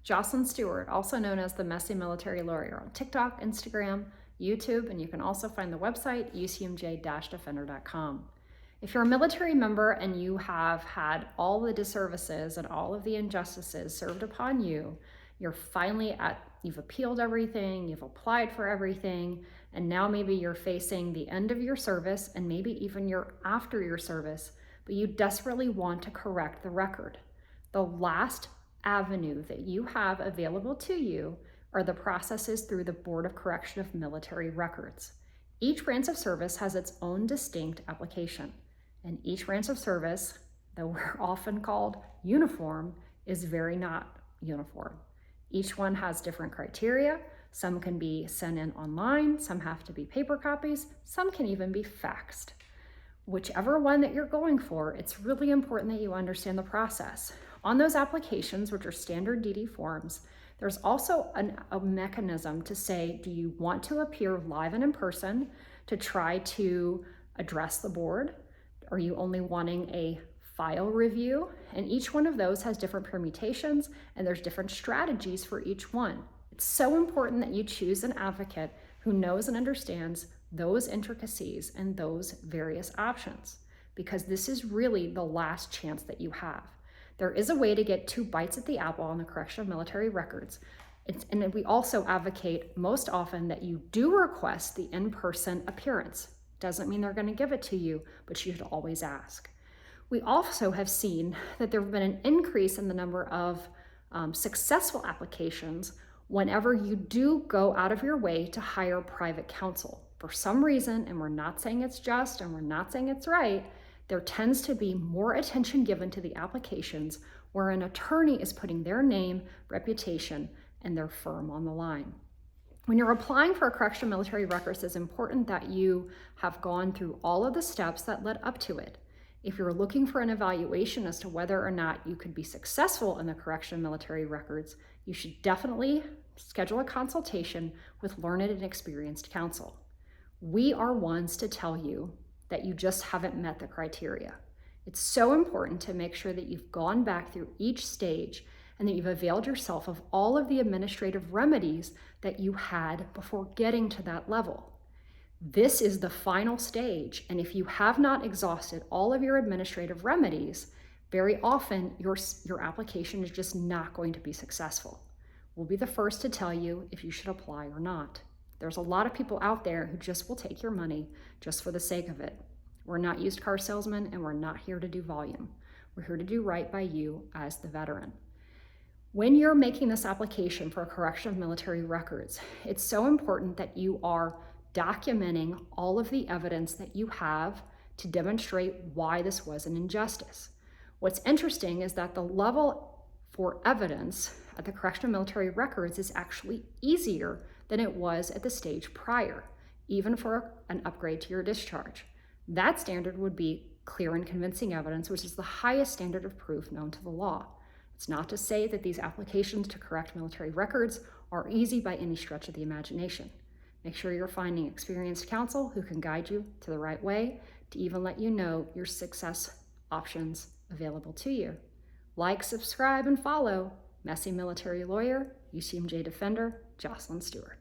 Jocelyn Stewart, also known as the Messy Military Lawyer, on TikTok, Instagram, YouTube, and you can also find the website ucmj-defender.com. If you're a military member and you have had all the disservices and all of the injustices served upon you, you've appealed everything, you've applied for everything, and now maybe you're facing the end of your service and maybe even you're after your service, but you desperately want to correct the record. The last avenue that you have available to you are the processes through the Board of Correction of Military Records. Each branch of service has its own distinct application, and each branch of service, though we're often called uniform, is very not uniform. Each one has different criteria. Some can be sent in online, some have to be paper copies, some can even be faxed. Whichever one that you're going for, it's really important that you understand the process. On those applications, which are standard DD forms, there's also a mechanism to say, do you want to appear live and in person to try to address the board? Are you only wanting a file review? And each one of those has different permutations, and there's different strategies for each one. It's so important that you choose an advocate who knows and understands those intricacies and those various options, because this is really the last chance that you have. There is a way to get 2 bites at the apple on the correction of military records. And we also advocate most often that you do request the in-person appearance. Doesn't mean they're going to give it to you, but you should always ask. We also have seen that there have been an increase in the number of successful applications whenever you do go out of your way to hire private counsel. For some reason, and we're not saying it's just and we're not saying it's right, there tends to be more attention given to the applications where an attorney is putting their name, reputation, and their firm on the line. When you're applying for a correction of military records, it's important that you have gone through all of the steps that led up to it. If you're looking for an evaluation as to whether or not you could be successful in the correction of military records, you should definitely schedule a consultation with learned and experienced counsel. We are ones to tell you that you just haven't met the criteria. It's so important to make sure that you've gone back through each stage and that you've availed yourself of all of the administrative remedies that you had before getting to that level. This is the final stage, and if you have not exhausted all of your administrative remedies, very often your application is just not going to be successful. We'll be the first to tell you if you should apply or not. There's a lot of people out there who just will take your money just for the sake of it. We're not used car salesmen, and we're not here to do volume. We're here to do right by you as the veteran. When you're making this application for a correction of military records, it's so important that you are documenting all of the evidence that you have to demonstrate why this was an injustice. What's interesting is that the level for evidence at the correction of military records is actually easier than it was at the stage prior, even for an upgrade to your discharge. That standard would be clear and convincing evidence, which is the highest standard of proof known to the law. It's not to say that these applications to correct military records are easy by any stretch of the imagination. Make sure you're finding experienced counsel who can guide you to the right way to even let you know your success options available to you. Like, subscribe, and follow Messy Military Lawyer, UCMJ Defender, Jocelyn Stewart.